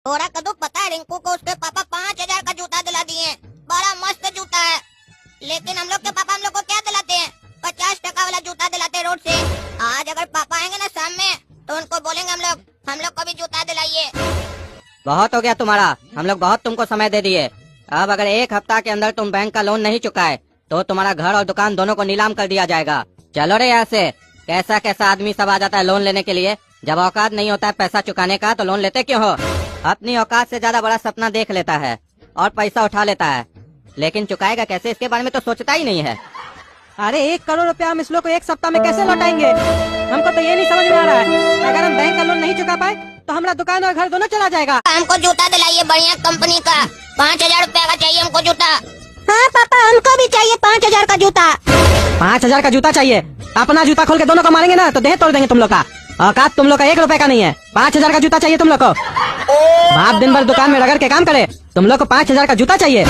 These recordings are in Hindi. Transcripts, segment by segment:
थोड़ा कदू पता है रिंकू को उसके पापा 5,000 का जूता दिला दिए। बड़ा मस्त जूता है, लेकिन हम लोग के पापा हम लोग को क्या दिलाते हैं? 50 टका वाला जूता दिलाते रोड से। आज अगर पापा आएंगे ना शाम में तो उनको बोलेंगे हम लोग को भी जूता दिलाइए। बहुत हो गया तुम्हारा, हम लोग बहुत तुमको समय दे दिए। अब अगर 1 हफ्ता के अंदर तुम बैंक का लोन नहीं चुकाए तो तुम्हारा घर और दुकान दोनों को नीलाम कर दिया जाएगा। चलो रे यहाँ से। कैसा कैसा आदमी सब आ जाता है लोन लेने के लिए। जब औकात नहीं होता है पैसा चुकाने का तो लोन लेते क्यों हो? अपनी औकात से ज्यादा बड़ा सपना देख लेता है और पैसा उठा लेता है, लेकिन चुकाएगा कैसे इसके बारे में तो सोचता ही नहीं है। अरे 1 करोड़ रुपया हम इस लोग को 1 सप्ताह में कैसे लौटाएंगे? हमको तो ये नहीं समझ में आ रहा है। अगर हम बैंक का लोन नहीं चुका पाए तो हमारा दुकान और घर दोनों चला जाएगा। हमको जूता दिलाइए बढ़िया कंपनी का। 5,000 रुपया का चाहिए हमको जूता। हाँ पापा हमको भी चाहिए 5,000 का जूता। 5,000 का जूता चाहिए? अपना जूता खोल के दोनों को मारेंगे ना तो देह तोड़ देंगे तुम लोग का। औकात तुम लोग का 1 रुपए का नहीं है। 5,000 का जूता चाहिए तुम लोग को। बाप दिन भर दुकान में रगड़ के काम करे, तुम लोग को 5,000 का जूता चाहिए?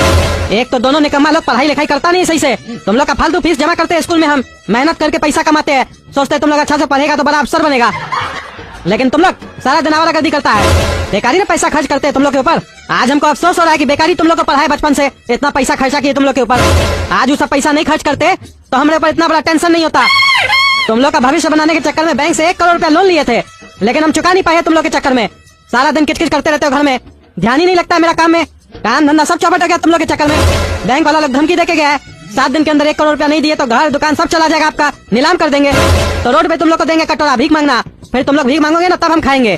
एक तो दोनों निकम्मा लोग पढ़ाई लिखाई करता नहीं सही से। तुम लोग का फालतू फीस जमा करते हैं स्कूल में, हम मेहनत करके पैसा कमाते हैं, सोचते हैं तुम लोग अच्छा से पढ़ेगा तो बड़ा अफसर बनेगा, लेकिन तुम लोग सारा दिन आवारागर्दी करता है। बेकारी में पैसा खर्च करते हैं तुम लोग के ऊपर। आज हमको अफसोस हो रहा है कि बेकारी तुम लोग को पढ़ाए, बचपन से इतना पैसा खर्चा किए तुम लोग के ऊपर। आज वो सब पैसा नहीं खर्च करते तो हमारे ऊपर इतना बड़ा टेंशन नहीं होता। तुम लोग का भविष्य बनाने के चक्कर में बैंक से 1 करोड़ रुपया लोन लिए थे, लेकिन हम चुका नहीं पाए तुम लोग के चक्कर में। सारा दिन किचकिच करते रहते हो घर में, ध्यान ही नहीं लगता है मेरा काम में। काम धंधा सब चौपट हो गया तुम लोग के चक्कर में। बैंक वाला लोग धमकी देके गया है 7 दिन के अंदर 1 करोड़ रुपया नहीं दिए तो घर दुकान सब चला जाएगा, आपका नीलाम कर देंगे। तो रोड पे तुम लोग को देंगे कटोरा भीख मांगना, फिर तुम लोग भीख मांगोगे ना तब हम खाएंगे,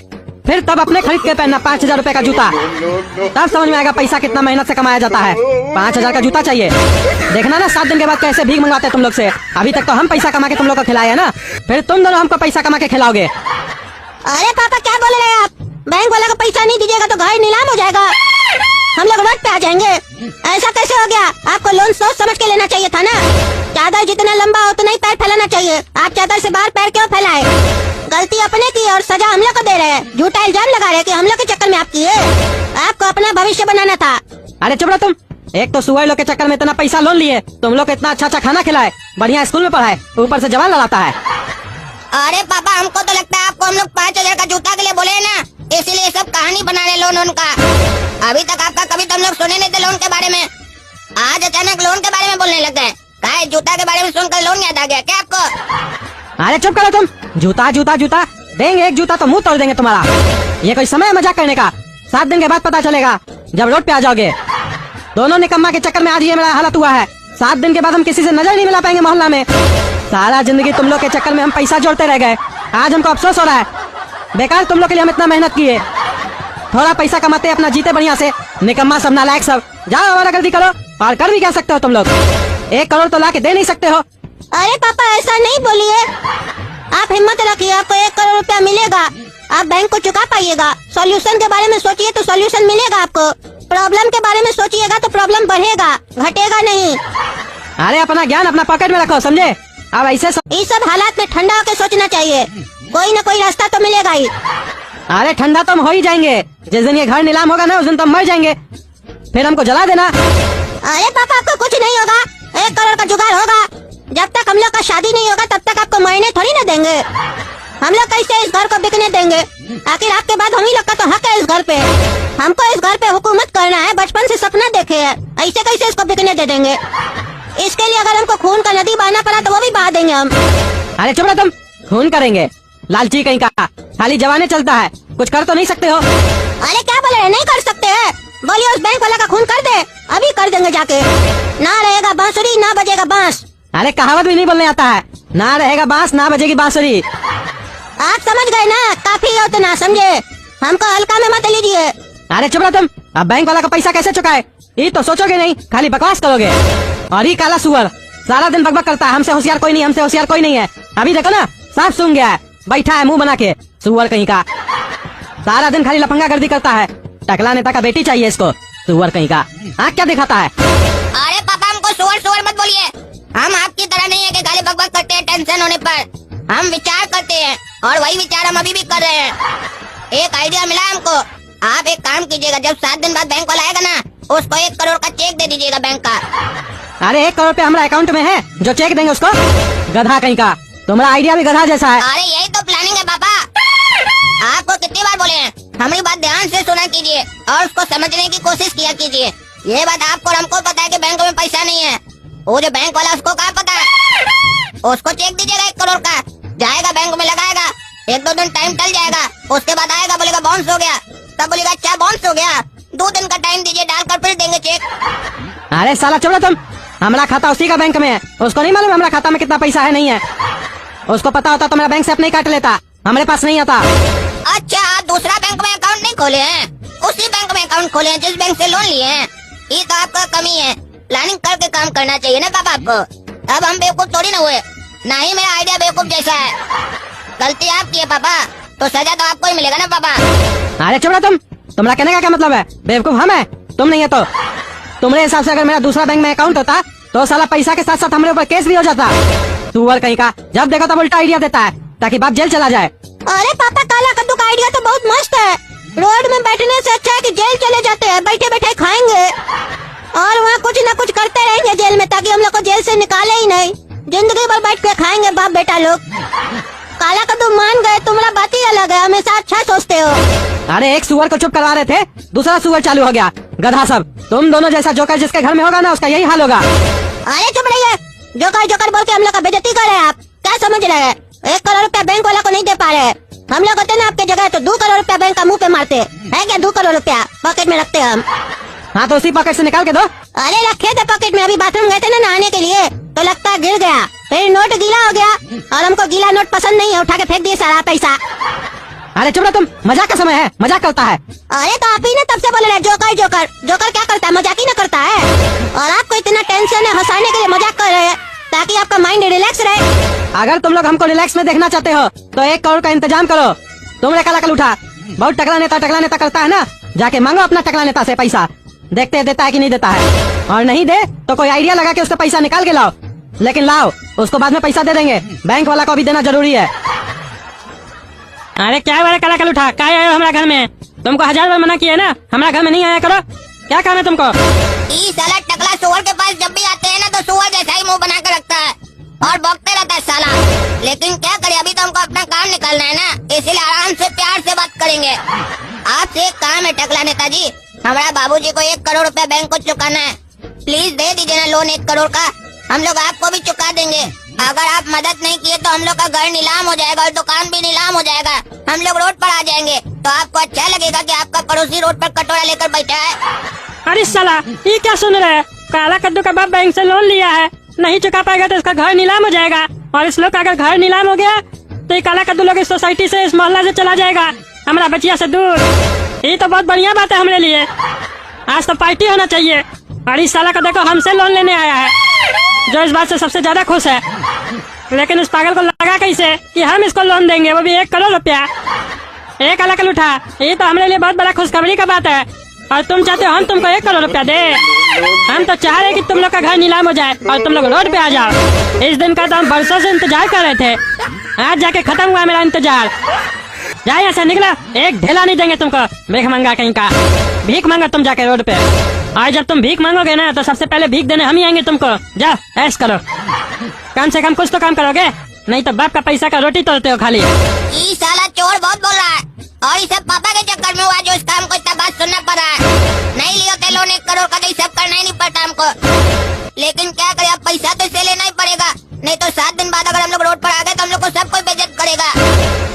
फिर तब अपने खरीद के पहनना 5,000 रुपए का जूता। तब समझ में आएगा पैसा कितना मेहनत से कमाया जाता है। 5,000 का जूता चाहिए। देखना ना 7 दिन के बाद कैसे भीख मंगवाते हैं तुम लोग से। अभी तक तो हम पैसा कमा के तुम लोग को खिलाए है ना, फिर तुम दोनों हमको पैसा कमा के खिलाओगे। अरे पापा क्या बोल रहे हैं आप? बैंक वाला को पैसा नहीं दीजिएगा तो घर नीलाम हो जाएगा, हम लोग रोड पे आ जाएंगे। ऐसा कैसे हो गया? आपको लोन सोच समझ के लेना चाहिए था ना। चादर जितना लंबा हो उतना ही पैर फैलाना चाहिए। आप चादर से बाहर पैर क्यों फैलाए? गलती अपने की और सजा हम लोग को दे रहे हैं। झूठा इल्जाम लगा रहे हैं कि हम लोग के चक्कर में आप किए। आपको अपना भविष्य बनाना था। अरे चुप रहो तुम। एक तो सुअर लोग के चक्कर में इतना पैसा लोन लिए, तुम लोग को इतना अच्छा अच्छा खाना खिलाए, बढ़िया स्कूल में पढ़ाए, ऊपर से जवान लड़ाता है। अरे पापा हमको तो लगता है आपको हम लोग 5,000 का जूता के लिए बोले हैं ना, इसीलिए सब कहानी बना रहे लोन का। अभी तक आपका कभी तो हम लोग सुने नहीं थे लोन के बारे में, आज अचानक लोन के बारे में बोलने लग गए। क्या जूता के बारे में सुनकर लोन याद आ गया क्या आपको? अरे चुप करो तुम। जूता जूता जूता देंगे, एक जूता तो मुंह तोड़ देंगे तुम्हारा। ये कोई समय मजाक करने का? 7 दिन के बाद पता चलेगा जब रोड पे आ जाओगे। दोनों निकम्मा के चक्कर में आज ये मेरा हालत हुआ है। 7 दिन के बाद हम किसी से नजर नहीं मिला पाएंगे मोहल्ला में। सारा जिंदगी तुम लोग के चक्कर में हम पैसा जोड़ते रह गए। आज हमको अफसोस हो रहा है, बेकार तुम लोग के लिए हम इतना मेहनत किए। थोड़ा पैसा कमाते अपना जीते बढ़िया से। निकम्मा सब नालायक सब। जाओ आवारागर्दी करो, और कर भी क्या सकते हो तुम लोग? 1 करोड़ तो ला के दे नहीं सकते हो। अरे पापा ऐसा नहीं बोलिए, आप हिम्मत रखिए, आपको 1 करोड़ रुपया मिलेगा। आप बैंक को चुका पाइएगा। सॉल्यूशन के बारे में सोचिए तो सॉल्यूशन मिलेगा आपको। प्रॉब्लम के बारे में सोचिएगा तो प्रॉब्लम बढ़ेगा, घटेगा नहीं। अरे अपना ज्ञान अपना पॉकेट में रखो, समझे? अब ऐसे इस सब हालात में ठंडा होकर सोचना चाहिए, कोई न कोई रास्ता तो मिलेगा ही। अरे ठंडा तो हम हो ही जाएंगे। जिस दिन ये घर नीलाम होगा ना उस दिन तो हम मर जाएंगे, फिर हमको जला देना। अरे पापा आपको कुछ नहीं होगा, 1 करोड़ का जुगाड़ होगा। जब तक हम लोग का शादी नहीं होगा तब तक आपको मरने थोड़ी ना देंगे। हम लोग कैसे इस घर को बिकने देंगे? आखिर आपके बाद हम ही लोग का तो हक है इस घर पे। हमको इस घर पे हुकूमत करना है, बचपन से सपना देखे है, ऐसे कैसे इसको बिकने दे देंगे? इसके लिए अगर हमको खून का नदी बहाना पड़ा तो वो भी बहा देंगे हम। अरे चुप रहो तुम। खून करेंगे? लालची कहीं का, खाली जवाने चलता है, कुछ कर तो नहीं सकते हो। अरे क्या बोल रहे हैं? नहीं कर सकते हैं? बोलिए उस बैंक वाला का खून कर दे, अभी कर देंगे जाके। ना रहेगा बांसुरी ना बजेगा बांस। अरे कहावत भी नहीं बोलने आता है, ना रहेगा बांस ना बजेगी बांसुरी। आप समझ गए ना, काफी है उतना, समझे? हमको हल्का में मत लीजिए। अरे चुप रहो तुम। अब बैंक वाला का पैसा कैसे चुकाए ये तो सोचोगे नहीं, खाली बकवास करोगे। और ये काला सुअर सारा दिन बकबक करता है, हमसे होशियार कोई नहीं, हमसे होशियार कोई नहीं है। अभी देखो ना साफ सूंघ गया है, बैठा है मुंह बना के, सुअर कहीं का। सारा दिन खाली लफंगा गर्दी करता है। टकला नेता का बेटी चाहिए इसको, सुअर कहीं का। आँख क्या दिखाता है? अरे पापा हमको सुअर सुअर मत बोलिए, हम आपकी तरह नहीं है कि खाली बकबक करते हैं टेंशन होने पर। हम विचार करते हैं और वही विचार हम अभी भी कर रहे हैं। एक आइडिया मिला हमको, आप एक काम कीजिएगा, जब 7 दिन बाद बैंक वाला आएगा ना उसको 1 करोड़ का चेक दे दीजिएगा बैंक का। अरे 1 करोड़ रुपया हमारा अकाउंट में है, जो चेक देंगे उसको? गधा कहीं का, तुम्हारा आइडिया भी गधा जैसा है। अरे यही तो प्लानिंग है पापा। आपको कितनी बार बोले हैं हमारी बात ध्यान से सुना कीजिए और उसको समझने की कोशिश किया कीजिए। ये बात आपको और हमको पता है कि बैंक में पैसा नहीं है। वो जो बैंक वाला उसको क्या पता है? उसको चेक दीजिएगा 1 करोड़ का, जाएगा बैंक में लगाएगा, 1-2 दिन टाइम टल जाएगा, उसके बाद आएगा बोलेगा बाउंस हो गया, तब बोलेगा अच्छा बाउंस हो गया, 2 दिन का टाइम दीजिए, डालकर फिर देंगे चेक। अरे साला चुप तुम, हमारा खाता उसी का बैंक में है, उसको नहीं मालूम हमारा खाता में कितना पैसा है नहीं है। उसको पता होता तो मेरा बैंक से अपने ही काट लेता, हमारे पास नहीं आता। अच्छा, आप दूसरा बैंक में अकाउंट नहीं खोले हैं, उसी बैंक में अकाउंट खोले हैं जिस बैंक से लोन लिए हैं। ये तो आपका कमी है, प्लानिंग करके काम करना चाहिए ना पापा आपको। अब हम बेवकूफ थोड़ी ना हुए, ना ही मेरा आइडिया बेवकूफ जैसा है। गलती आपकी है पापा, तो सजा तो आपको ही मिलेगा ना पापा। अरे चुप तुम, तुम्हारा कहने का क्या मतलब है? बेवकूफ हम है, तुम नहीं है। तो तुम्हारे हिसाब से अगर मेरा दूसरा बैंक में अकाउंट होता तो साला पैसा के साथ साथ हमारे ऊपर केस भी हो जाता। सुअर कहीं का, जब देखो तब उल्टा आइडिया देता है ताकि बाप जेल चला जाए। अरे पापा, काला कद्दू का आइडिया तो बहुत मस्त है। रोड में बैठने से अच्छा है कि जेल चले जाते हैं, बैठे बैठे खाएंगे और वहाँ कुछ न कुछ करते रहेंगे जेल में, ताकि हम लोग को जेल से निकाले ही नहीं। जिंदगी भर बैठ के खाएंगे बाप बेटा लोग। काला कद्दू मान गए, तुम्हारा बात ही अलग है, हमेशा अच्छा सोचते हो। अरे एक सुअर को चुप करवा रहे थे, दूसरा सुअर चालू हो गया। गधा सब, तुम दोनों जैसा जोकर जिसके घर में होगा ना, उसका यही हाल होगा। अरे चुप रहिए, जोकर जोकर बोल के हम लोग का बेइज्जती कर रहे हैं। आप क्या समझ रहे हैं? 1 करोड़ रुपया बैंक वाला को नहीं दे पा रहे। हम लोग होते ना आपके जगह तो 2 करोड़ रुपया बैंक का मुंह पे मारते है क्या? 2 करोड़ रुपया पॉकेट में रखते हम। हाँ तो उसी पॉकेट से निकाल के दो। अरे रखे थे पॉकेट में, अभी बाथरूम गए थे ना नहाने के लिए तो लगता है गिर गया, फिर नोट गीला हो गया और हमको गीला नोट पसंद नहीं है, उठा के फेंक दिए सारा पैसा। अरे चुप रहो तुम, मजाक का समय है, मजाक करता है। अरे तो आप ही ने तब से बोले रहे जोकर जोकर जोकर, क्या करता है? मजाक ही ना करता है। और आपको इतना टेंशन है, हंसाने के लिए मजाक कर रहे हैं ताकि आपका माइंड रिलैक्स रहे। अगर तुम लोग हमको रिलैक्स में देखना चाहते हो तो 1 करोड़ का इंतजाम करो। तुमने काला कल उठा, बहुत टकला नेता करता है ना, जाके मांगो अपना टकला नेता से पैसा, देखते हैं देता है कि नहीं देता है। और नहीं दे तो कोई आइडिया लगा के उसका पैसा निकाल के लाओ, लेकिन लाओ, उसको बाद में पैसा दे देंगे, बैंक वाला को भी देना जरूरी है। अरे क्या बारे काला कल उठा, क्या आए हो हमारा घर में? तुमको 1000 बार मना किया है ना, हमारा घर में नहीं आया करो। क्या काम है तुमको? ई साला टकला सुअर के पास जब भी आते हैं ना तो सुअर जैसा ही मुंह बना कर रखता है और भौंकते रहता है साला। लेकिन क्या करे, अभी तो हमको अपना काम निकालना है ना, इसलिए आराम से प्यार से बात करेंगे। आपसे एक काम है टकला नेताजी, हमारा बाबूजी को 1 करोड़ रुपया बैंक को चुकाना है। प्लीज दे दीजिए ना लोन 1 करोड़ का, हम लोग आपको भी चुका देंगे। अगर आप मदद नहीं किए तो हम लोग का घर नीलाम हो जाएगा और दुकान भी नीलाम हो जाएगा, हम लोग रोड पर आ जाएंगे। तो आपको अच्छा लगेगा कि आपका पड़ोसी रोड पर कटोरा लेकर बैठा है। अरे साला, ये क्या सुन रहे हैं? काला कद्दू का बाप बैंक से लोन लिया है, नहीं चुका पाएगा तो इसका घर नीलाम हो जाएगा, और इस लोग का अगर घर नीलाम हो गया तो ये काला कद्दू लोग इस सोसाइटी से, इस मोहल्ला से चला जाएगा, हमारा बचिया से दूर। ये तो बहुत बढ़िया बात है हमारे लिए, आज तो पार्टी होना चाहिए। और इस साला का देखो हमसे लोन लेने आया है, जो इस बात से सबसे ज्यादा खुश है। लेकिन इस पागल को लगा कैसे कि हम इसको लोन देंगे, वो भी 1 करोड़ रुपया। एक काला कल उठा, ये तो हमारे लिए बहुत बड़ा खुशखबरी का बात है। और तुम चाहते हो हम तुमको 1 करोड़ रुपया दे? हम तो चाह रहे कि तुम लोग का घर नीलाम हो जाए और तुम लोग रोड पे आ जाओ। इस दिन का तो हम बरसों से इंतजार कर रहे थे, आज जाके खत्म हुआ मेरा इंतजार। जाए यहाँ से, निकला, एक ढेला नहीं देंगे तुमको, भीख मांगा कहीं का। भीख मांगा तुम जाके रोड पे, और जब तुम भीख मांगोगे ना तो सबसे पहले भीख देने हम ही आएंगे तुमको। जाओ ऐश करो, कम से कम कुछ तो काम करोगे, नहीं तो बाप का पैसा का रोटी तोड़ते हो खाली। ये साला चोर बहुत बोल रहा है और ये सब पापा के चक्कर में हुआ जो इस काम को इतना बात सुनना पड़ा है। नहीं लिए होते लोन 1 करोड़ का तो ये सब करना ही नहीं पड़ता हमको। लेकिन क्या करे, अब पैसा तो इसे लेना ही पड़ेगा, नहीं तो 7 दिन बाद अगर हम लोग रोड पर आ गए तो हम लोग को सब कोई बेइज्जत करेगा।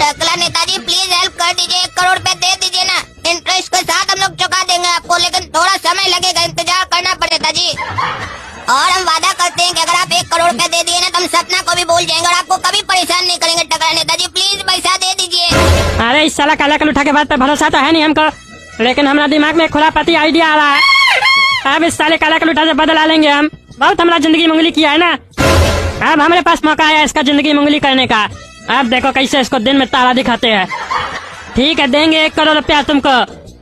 टकला नेताजी प्लीज हेल्प कर दीजिए, 1 करोड़ रुपया दे दीजिए ना, इंटरेस्ट के साथ हम लोग चुका देंगे आपको, लेकिन थोड़ा समय लगेगा, इंतजार करना पड़ेगा जी। और हम वादा करते हैं कि अगर आप 1 करोड़ रुपया दे दिए ना तो हम सपना को भी भूल जाएंगे और आपको कभी परेशान नहीं करेंगे। टकला नेताजी प्लीज पैसा दे दीजिए। अरे इस साला काला कल उठा के बात पे भरोसा तो है नहीं हमको, लेकिन हमारा दिमाग में खुरापाती आइडिया आ रहा है। अब इस साले काला कल उठा से बदला लेंगे हम, बहुत हमारा जिंदगी मंगली किया है ना, अब हमारे पास मौका है इसका जिंदगी मंगली करने का। अब देखो कैसे इसको दिन में तारा दिखाते हैं। ठीक है, देंगे 1 करोड़ रुपया तुमको,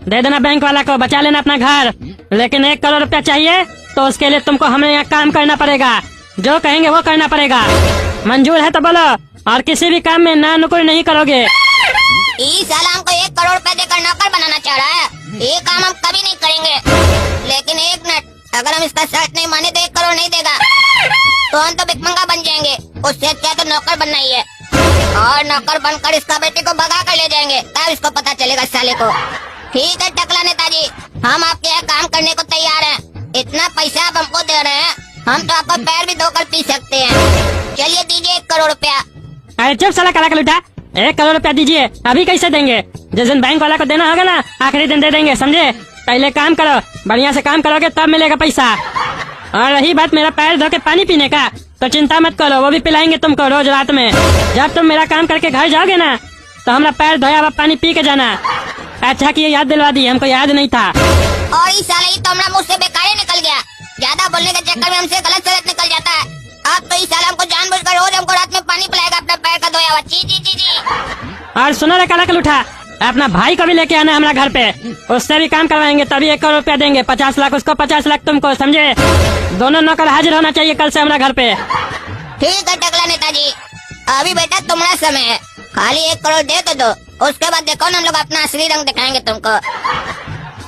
दे देना बैंक वाला को, बचा लेना अपना घर। लेकिन 1 करोड़ रुपया चाहिए तो उसके लिए तुमको हमें यहाँ काम करना पड़ेगा, जो कहेंगे वो करना पड़ेगा। मंजूर है तो बोलो, और किसी भी काम में ना नुकुर नहीं करोगे। ये साला हमको 1 करोड़ रुपए देकर नौकर बनाना चाह रहा है, ये काम हम कभी नहीं करेंगे। लेकिन एक मिनट, अगर हम इसका शर्त नहीं माने तो 1 करोड़ नहीं देगा, तो हम तो भिखमंगा बन जाएंगे। उससे अच्छा तो नौकर बनना ही है। और नौकर बनकर इसका बेटे को भगा कर ले जाएंगे, तब इसको पता चलेगा साले को। ठीक है टकला नेताजी, हम आपके यहाँ काम करने को तैयार हैं। इतना पैसा आप हमको दे रहे हैं, हम तो आपका पैर भी धोकर पी सकते हैं। चलिए दीजिए 1 करोड़ रुपया। अरे चुप साला काला कलूटा, 1 करोड़ रुपया दीजिए। अभी कैसे देंगे? जिस दिन बैंक वाला को देना होगा ना, आखिरी दिन दे देंगे, समझे? पहले काम करो, बढ़िया से काम करोगे तब मिलेगा पैसा। और रही बात मेरा पैर धो के पानी पीने का, तो चिंता मत करो, वो भी पिलाएंगे तुमको रोज रात में। जब तुम मेरा काम करके घर जाओगे ना, तो हमारा पैर धोया हुआ पानी पी के जाना। अच्छा कि ये याद दिलवा दी, हमको याद नहीं था। और इस साले ही तो हमारा मुँह से बेकार निकल गया। ज्यादा बोलने के चक्कर में हमसे गलत सलत निकल जाता है। अब तो इस साले हमको जानबूझकर रोज हमको रात में पानी पिलाएगा अपना पैर का धोया हुआ। जी जी जी जी। और सुनो रे काला कलूठा, अपना भाई को भी लेके आना हमारा घर पे, उससे भी काम करवाएंगे, तभी 1 करोड़ रुपया देंगे। 50 लाख उसको, 50 लाख तुमको, समझे? दोनों नौकर हाजिर होना चाहिए कल से हमारा घर पे। ठीक है टकला नेताजी, अभी बेटा तुम्हारा समय है, खाली 1 करोड़ दे तो दो, उसके बाद देखो ना हम लोग अपना असली रंग दिखाएंगे तुमको।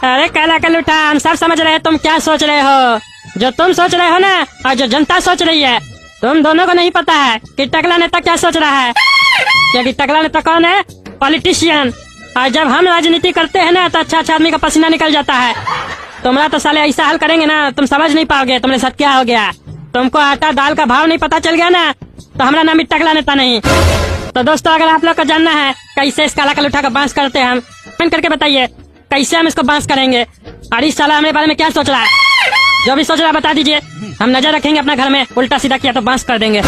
अरे काला कलूठा, हम सब समझ रहे हैं तुम क्या सोच रहे हो। जो तुम सोच रहे हो ना, और जो जनता सोच रही है, तुम दोनों को नहीं पता है कि टकला नेता क्या सोच रहा है। क्योंकि टकला नेता कौन है? पॉलिटिशियन। और जब हम राजनीति करते हैं ना, तो अच्छा आदमी का पसीना निकल जाता है। तुम्हारा तो साले ऐसा हाल करेंगे ना, तुम समझ नहीं पाओगे तुम्हारे साथ क्या हो गया। तुमको आटा दाल का भाव नहीं पता चल गया ना, तो हमारा नाम भी टकला नेता नहीं। तो दोस्तों, अगर आप लोग को जानना है कैसे इस काला कलूठा का बांस करते हैं, हम कमेंट करके बताइए कैसे हम इसको बांस करेंगे। और इस साला हमारे बारे में क्या सोच रहा है, जो भी सोच रहा है बता दीजिए, हम नजर रखेंगे अपना घर में। उल्टा सीधा किया तो बांस कर देंगे।